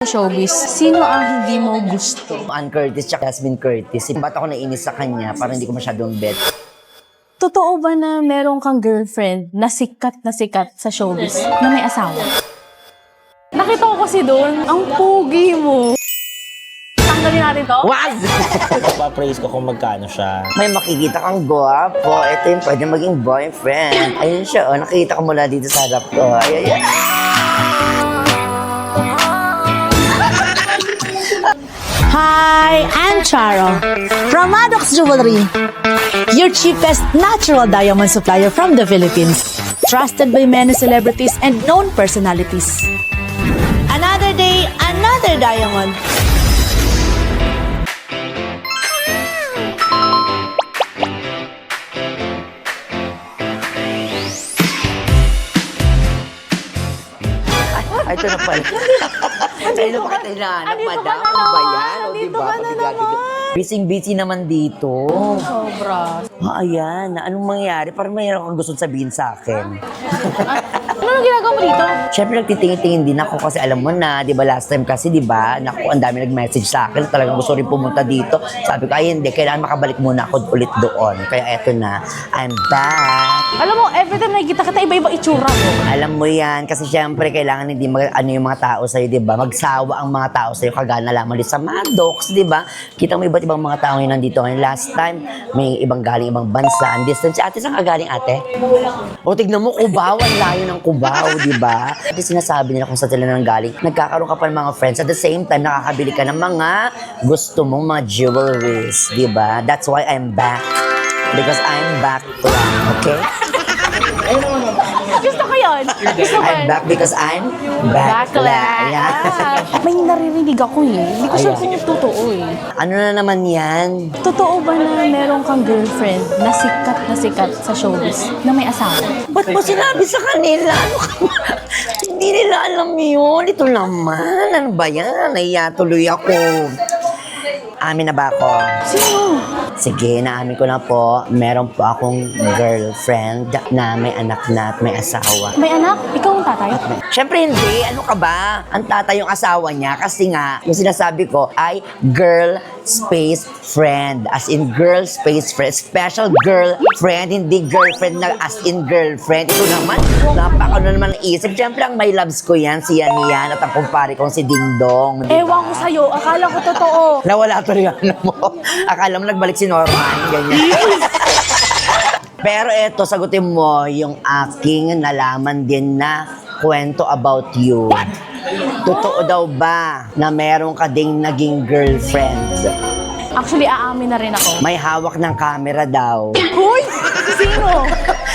Showbiz, sino ang hindi mo gusto? Ann Curtis tsaka Jasmine Curtis. Ba't ako nainis sa kanya? Parang hindi ko masyadong bet. Totoo ba na meron kang girlfriend na sikat sa showbiz na may asawa? Nakita ko kasi doon, ang pogi mo. Tanggalin natin to? Wag! Pa-praise ko kung magkano siya. May makikita kang gwapo. Ito yung pwede maging boyfriend. Ayun siya, oh. Nakita ko mula dito sa harap ko. Ay, ay, ay. Hi, I'm Charo from Maddox Jewelry, your cheapest natural diamond supplier from the Philippines, trusted by many celebrities and known personalities. Another day, another diamond. Ay, ito na pala. Ay, ito pa kita hinahanap, madam. Ano ba yan? O, diba? Busy naman dito. Sobra. Ayan. Anong mangyayari? Parang mayroon kang gusto sabihin sa akin. Ano nang ginagawa mo dito? Siyempre, nagtitingin-tingin din ako kasi alam mo na, di ba, last time kasi, di ba, naku, ang dami nag-message sa akin, talagang gusto rin pumunta dito. Sabi ko, ay hindi, kailangan makabalik muna ako ulit doon. Kaya eto na, I'm back. Alam mo, every time nakikita kita, iba-iba itsura mo. Alam mo yan, kasi siyempre, kailangan hindi ano yung mga tao sa'yo, di ba? Magsawa ang mga tao sa'yo, kagana lamang din sa Maddox, di ba? Kita mo iba't ibang mga tao yung nandito ngayon. Last time, may ibang galing ibang bansa, ang distance. Si ate, saan ka galing, ate? O, tignan mo, Cubao, ang layo ng Cubao, di ba? At sinasabi nila kung saan sila nang galing. Nagkakaroon ka pa ng mga friends. At the same time, nakakabili ka ng mga gusto mong mga jewelries, di ba? That's why I'm back. Because I'm back lang, okay? Gusto ko yun. Gusto ko I'm yun. back because I'm back lang. Yeah. May naririnig ako eh. Hindi ko sure kung totoo eh. Ano na naman yan? Totoo ba na meron kang girlfriend na sikat sa showbiz na may asawa? Ba't mo sinabi sa kanila? Ano ka ba? Hindi nila alam yun. Ito naman. Ano ba yan? Naiya tuloy ako. Amin na ba ako? Sino? Sige, naamin ko na po. Meron po akong girlfriend na may anak na at may asawa. May anak? Ikaw ang tatay? Siyempre hindi. Ano ka ba? Ang tatay yung asawa niya kasi nga, yung sinasabi ko ay girl space friend. As in girl space friend. Special girlfriend, hindi girlfriend na as in girlfriend. Ito naman, napaka naman ang isip. Siyempre ang my loves ko yan, si Yan at ang kumpare kong si Dingdong. Ewan ko sa'yo. Akala ko totoo. Nawala to rin ano mo. Akala mo nagbalik si Norman. Ganyan. Pero eto, sagutin mo yung aking nalaman din na kwento about you. Totoo daw ba na meron ka ding naging girlfriend? Actually, aamin na rin ako. May hawak ng camera daw. Hoy! Sino?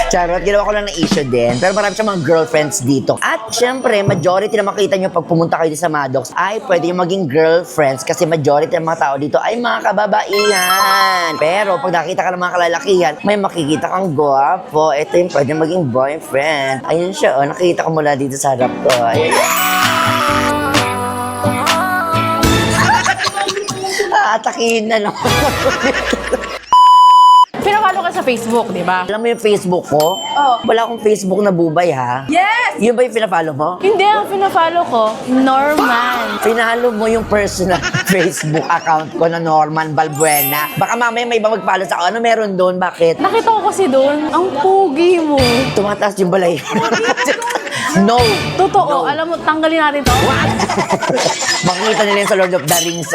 Charot, ginawa ko lang ng issue din. Pero marami siyang mga girlfriends dito. At syempre, majority na makita nyo pag pumunta kayo dito sa Maddox ay pwede yung maging girlfriends kasi majority ng mga tao dito ay mga kababaihan. Pero pag nakita ka ng mga kalalakihan, may makikita kang gwapo. Ito yung pwede maging boyfriend. Ayun siya, oh. Nakita ko mula dito sa harap ko. Ayun. Atakihin na lang. Pinapalo ka sa Facebook, di ba? Alam mo yung Facebook ko? Oo. Wala akong Facebook na bubay, ha? Yes! Yun ba yung pinafollow mo? Hindi, ang pinapalo ko, Norman. Pinalo mo yung personal Facebook account ko na Norman Balbuena. Baka mamaya may iba mag-follow sa ano meron doon. Bakit? Nakita ko kasi doon, ang pogi mo. Tumataas yung balay. No. Totoo, alam mo, tanggalin natin to. Makikita nila yun sa Lord of the Rings.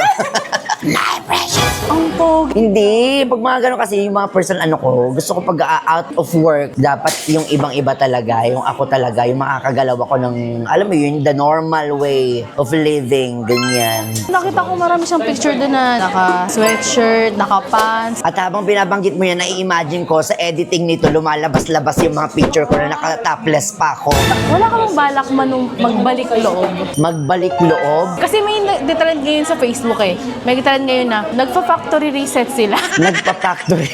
My precious. Ang pogi. Hindi. Pag mga gano'n kasi yung mga personal ano ko, gusto ko pag out of work, dapat yung ibang-iba talaga, yung ako talaga, yung makakagalaw ako ng, alam mo yun, the normal way of living, ganyan. Nakita ko marami siyang picture doon na naka-sweatshirt, naka-pants. At habang binabanggit mo yan, nai-imagine ko sa editing nito, lumalabas-labas yung mga picture ko na naka-topless pa ako. Wala ka bang balak magbalik loob? Magbalik loob, Kasi may nagtitrend ngayon sa Facebook eh. May nagtitrend ngayon na nagpa-factory reset sila. nagpa-factory.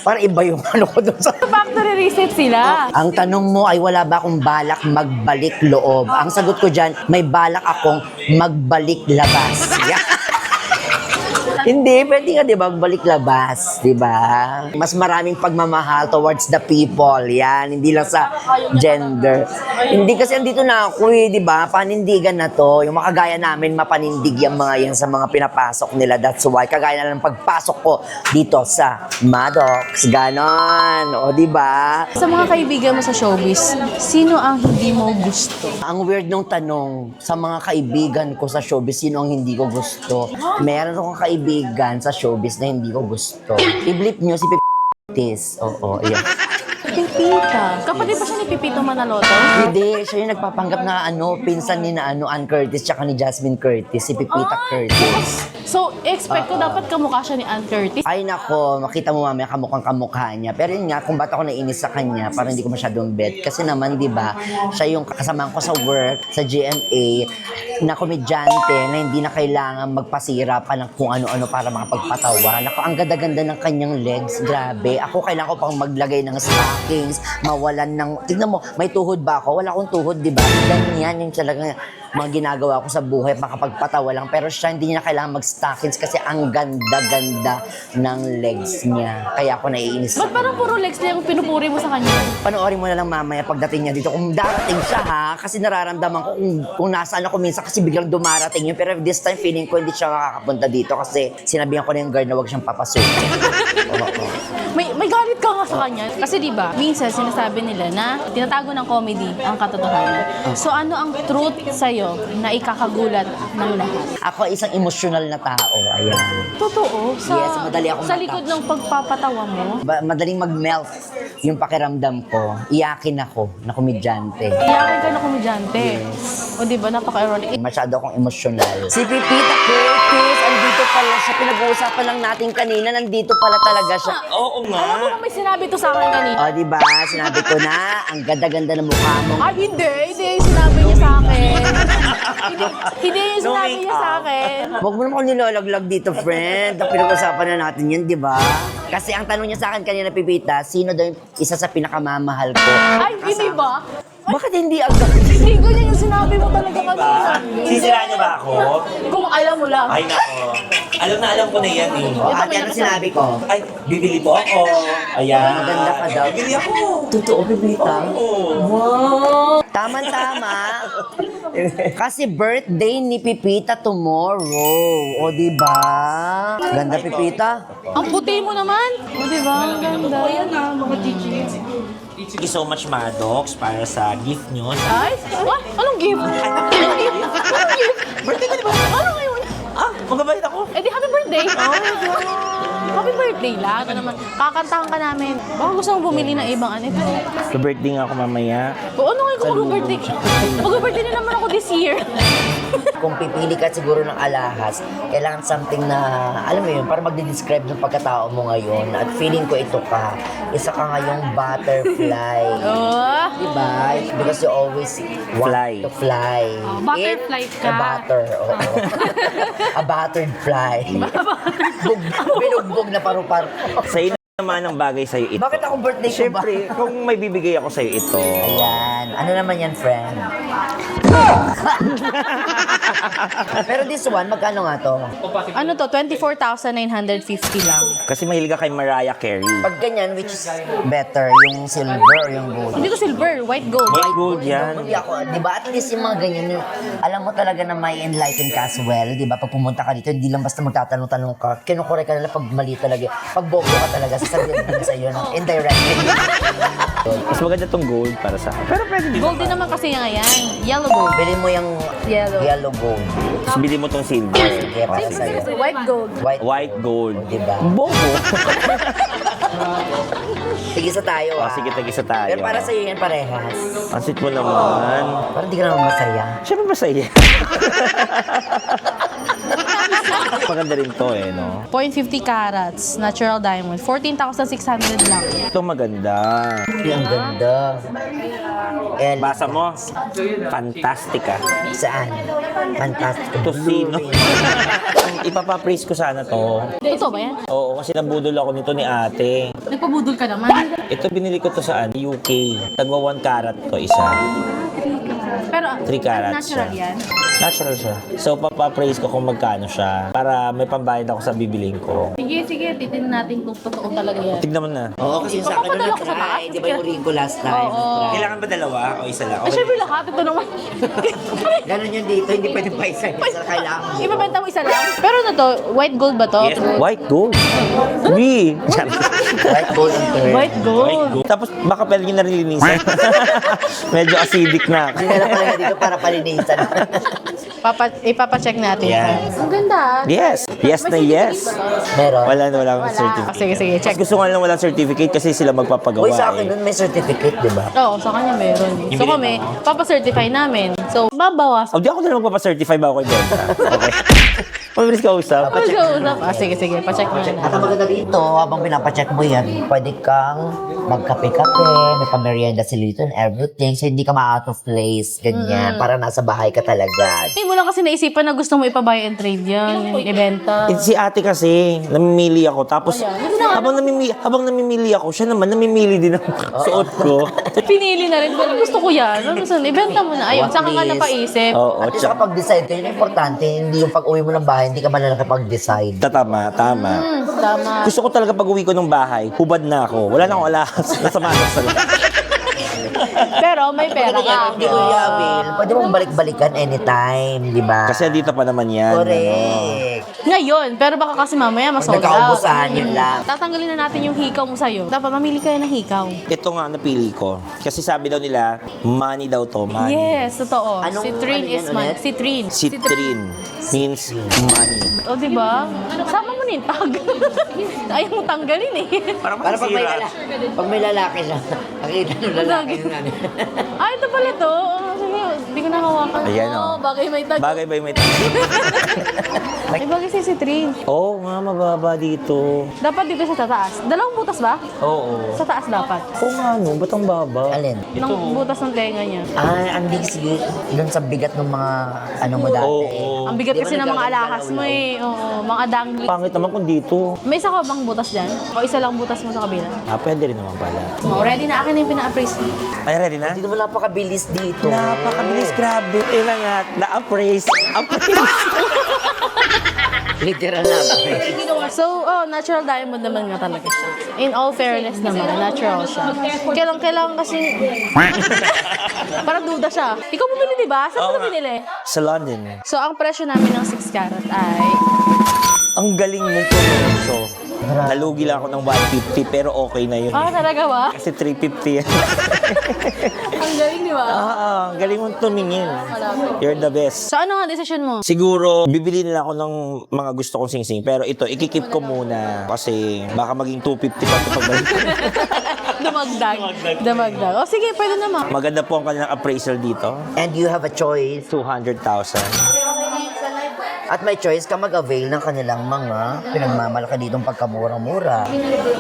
Parang iba yung ano ko doon sa... Factory reset sila. Ang tanong mo ay wala ba akong balak magbalik loob? Ang sagot ko dyan, may balak akong magbalik labas. Yeah. Hindi, pwede nga, di ba, balik labas, di ba? Mas maraming pagmamahal towards the people, yan, hindi lang sa gender. Hindi kasi andito na ako eh, di ba? Panindigan na to. Yung makagaya namin, mapanindig yung mga yan sa mga pinapasok nila. That's why, kagaya na ng pagpasok ko dito sa Maddox. Ganon. O, di ba? Sa mga kaibigan mo sa showbiz, sino ang hindi mo gusto? Ang weird nung tanong, sa mga kaibigan ko sa showbiz, sino ang hindi ko gusto? Meron akong kaibigan sa showbiz na hindi ko gusto. I-blip nyo si Pipitis. Oo, yan. Pipita. Kapatid ba siya ni Pipito Manaloto? Hindi, siya yung nagpapanggap na pinsan ni na Ann Curtis tsaka ni Jasmine Curtis, si Pipita Curtis. So, expect ko dapat kamukha siya ni Ann Curtis. Ay nako, makita mo mamaya kamukhang kamukha niya. Pero yun nga, kung ba't ako nainis sa kanya, parang hindi ko masyadong bet. Kasi naman, di ba, siya yung kasamahan ko sa work, sa GMA, na komedyante na hindi na kailangan magpasira pa ng kung ano-ano para makapagpatawa. Nako, ang ganda-ganda ng kanyang legs. Grabe. Ako kailangan ko pang maglagay ng stockings, mawalan ng... Tignan mo, may tuhod ba ako? Wala akong tuhod, di ba? Ganyan yung talagang mga ginagawa ko sa buhay, makapagpatawa lang. Pero siya, hindi niya kailangan mag-stockings kasi ang ganda-ganda ng legs niya. Kaya ako naiinis. Ba't parang puro legs na yung pinupuri mo sa kanya? Panoorin mo na lang mamaya pagdating niya dito. Kung darating siya ha, kasi nararamdaman ko kung nasaan ako minsan kasi biglang dumarating yun. Pero this time feeling ko hindi siya makakapunta dito kasi sinabihan ko na yung guard na huwag siyang papasukin. Oo. May galit ka nga sa kanya. Kasi di ba, minsan sinasabi nila na tinatago ng comedy ang katotohanan. So ano ang truth sa'yo na ikakagulat ng lahat? Ako isang emosyonal na tao. Ayan. Totoo. Yes, madali akong Sa matouch. likod ng pagpapatawa mo, Madaling mag-melt yung pakiramdam ko. Iyakin ako na komedyante. iyakin ka na komedyante. O di ba, napaka-ironic. Masyado akong emosyonal. Si Pipita Curtis, andito pala siya. Pinag-uusapan lang natin kanina, nandito pala talaga siya. Oo nga. Alam mo ba may sinabi to sa akin kanina? O, di ba? Sinabi ko na, ang ganda-ganda ng mukha mo. Ay, hindi yung sinabi niya sa akin. Hindi yung sinabi niya sa akin. Huwag mo naman akong nilalaglag dito, friend. Ang pinag-usapan na natin yan, di ba? Kasi ang tanong niya sa akin kanina, Pipita, sino daw yung isa sa pinakamamahal ko? Ay, hindi ba? Bakit hindi agad? Hindi ganyan yung sinabi mo talaga kanina. Sisira niyo ba ako? Kung alam mo lang. Ay nako. Alam ko na yan eh. O, ate, ano sinabi ko? Ay, bibili po ako. Ayan. Maganda ka daw. Bibili ako. Totoo, Pipita? Oo. Wow! Tama-tama. Kasi birthday ni Pipita tomorrow. O, di ba? Ganda, Pipita. Ang puti mo naman. O, di ba? Ang ganda. Ayan na, mga teachers. Thank you so much, Maddox, para sa gift nyo. Ay, what? Anong gift? Anong gift? Anong gift? Birthday ko, di ba? Ano ngayon? Ah, magbabayad ako. Eh di happy birthday. Oh my God. Happy birthday lang. Ano naman, kakantahan ka namin. Baka gusto mong bumili ng ibang ano. Sa birthday nga ako mamaya. O ano ngayon kung mag-birthday? Mag-birthday na naman ako this year. Kung pipili ka siguro ng alahas, kailangan something na, alam mo yun, para magde-describe ng pagkatao mo ngayon. At feeling ko ito ka. Isa ka ngayong butterfly. Oh. Diba? Because you always want Fly. to fly. Butterfly In ka. A butter, oo. A buttered fly. Binugbog na paru-paro. Sa'yo naman ang bagay sa'yo ito. Bakit ako birthday ko ba? Siyempre, kung may bibigay ako sa'yo ito. Ayan. Ano naman yan, friend? Pero this one, magkano nga to? Ano to? 24,950 lang. Kasi mahilig ka kay Mariah Carey. Pag ganyan, which is better? Yung silver or yung gold? Hindi to silver, white gold. White gold yan. Hindi ako, di ba? At least yung mga ganyan, alam mo talaga na may enlighten ka as well, di ba? Pag pumunta ka dito, hindi lang basta magtatanong-tanong ka, kinukure ka nila pag mali talaga. Pag bobo ka talaga, sasabihin din sa'yo na indirectly. Mas maganda tong gold para sa akin. Pero pwede din. Gold din naman kasi nga yan. Yellow gold. Bili mo yung Yellow. gold. Tapos bili mo tong silver. Sige, para sa'yo. White gold. White. White gold. Di ba? Bobo. Sige sa tayo, Oh, sige, tagisa tayo. Pero para sa'yo yan parehas. Ang sweet mo naman. Parang di ka naman masaya. Siyempre masaya. Maganda rin to eh, no? 0.50 carats, natural diamond. 14,600 lang. Ito maganda. Ay, ang ganda. Basa mo. Fantastica. Saan? Fantastic. Ito sino? Ipapapraise ko sana to. Ito ba yan? Oo, kasi nabudol ako nito ni ate. Nagpabudol ka naman. Ito binili ko to saan? UK. Tagwa 1 carat to isa. Pero 3 carats natural siya. yan. Natural siya. So, papapraise ko kung magkano siya para may pambayad ako sa bibiling ko. Sige, titignan natin kung totoo talaga yan. Tignan mo na. Oo, kasi sa akin Papadala na ko sa try. taas. Di ba yung ring ko last time? Oo. Try. Kailangan ba dalawa o isa lang? Ay, syempre lahat. Ito naman. Ganun yun dito, hindi pwede pa isa. Isa kailangan mo. Ibabenta mo isa lang. Pero ano to? White gold ba to? Yes, white gold. B. White gold and third. White gold. Tapos baka pwede nyo narilinisan. Medyo acidic na. Dinala pala nga dito para palinisan. Ipapacheck natin. Yes. Ang ganda. Yes. Yes na yes. Meron. Wala akong certificate. Sige, check. Mas gusto ko nga lang walang certificate kasi sila magpapagawa Uy, sa akin eh. nun may certificate, di ba? Oo, sa kanya meron. So Yung kami, bilhin mo? papacertify namin. So, babawas. Oh, di ako na lang magpapacertify ba ako kay Benta. Okay. Mabilis ka usap. Sige, pacheck mo At na. ang maganda dito, habang pinapacheck mo yan, pwede kang magkape-kape, may pamerienda sila dito and everything. So, hindi ka ma-out of place, ganyan. Para nasa bahay ka talaga. Hindi mo lang kasi naisipan na gusto mo ipa-buy and trade yan, yung ibenta. Si ate kasi, namimili ako. Tapos, habang namimili ako, siya naman namimili din ang suot ko. Pinili na rin. Pero gusto ko yan. Ano saan? Ibenta mo na. Ayun, saka ka napaisip. Oo, At least kapag-decide ka, yun ang importante. Hindi yung pag-uwi mo ng bahay, hindi ka man lang nakapag-decide. Tama. Tama. Gusto ko talaga pag uwi ko ng bahay, hubad na ako. Wala na akong alahas. Nasa manos na lang. Pero may pera ka. Hindi mo i-avail. Pwede mong balik-balikan anytime, di ba? Kasi dito pa naman yan. Correct. Ngayon, pero baka kasi mamaya Pag masold out. nagkaubusan, yun lang. Tatanggalin na natin yung hikaw mo sa'yo. Dapat mamili kayo ng hikaw. Ito nga napili ko. Kasi sabi daw nila, money daw to, money. Yes, totoo. Anong- Citrine ano yan is money. ulit? Citrine. Citrine means money. O, di ba? Sama mo na yung tag. Ayaw mo tanggalin eh. Para pag may lalaki siya, nakita ng lalaki na namin. Ay, ito pala to. Oh, sige, hindi ko nahawakan. Ayan, Oh, oh. bagay may tag. Bagay ba yung may tag? Ay, bagay si Citrine. Oo nga, mababa dito. Dapat dito sa tataas. Dalawang butas ba? Oo. Sa taas dapat. Oo nga, no? Ba't ang baba? Alin? Nang butas ng tenga niya. Ang big siguro, dun sa bigat ng mga ano mo dati. Oo. Ang bigat Di ba kasi ng mga nagkagalaw-law? alahas mo eh. Oo, mga dangling. Pangit naman kung dito. May isa ka bang butas dyan? O isa lang butas mo sa kabila? Pwede rin naman pala. Oh, ready na akin na yung pina-appraise mo. Ay, ready na? Hindi naman napakabilis dito. Napakabilis, grabe. Ina nga, na-appraise. Literal na. So, natural diamond naman nga talaga siya. In all fairness naman, natural siya. Kailangan kasi... Parang duda siya. Ikaw bumili, di ba? Saan mo na binili? Sa London. So, ang presyo namin ng 6 carat ay... Ang galing mong pumunso. Nalugi lang ako ng 150 pero okay na yun. Talaga ba? Kasi 350 yan. Ang galing, di ba? Ang galing mong tumingin. You're the best. So, ano nga decision mo? Siguro, bibili na ako ng mga gusto kong sing-sing. Pero ito, ikikip ko muna. Kasi baka maging 250 pa ito pagbalik. Dumagdag. O, sige, pwede naman. Maganda po ang kanilang appraisal dito. And you have a choice. 200,000. At may choice ka mag-avail ng kanilang mga pinagmamalaki ditong pagkamura-mura.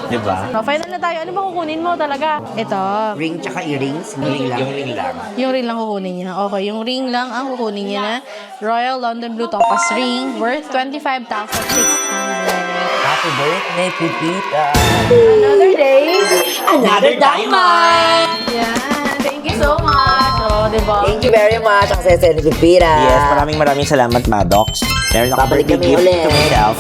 Di ba? So, final na tayo. Ano ba kukunin mo talaga? Ito. Ring tsaka earrings. Ring lang. Yung ring lang. Yung ring lang kukunin niya. Okay, yung ring lang ang kukunin niya na Royal London Blue Topaz ring worth 25,600. Happy birthday, Pipita. Another day. Another diamond! Yan. Thank you so much. O, diba? Thank you very much. Ang sese ni Pipita. Yes, maraming salamat, Maddox. Meron ako Babalik birthday kami gift ulit. to myself.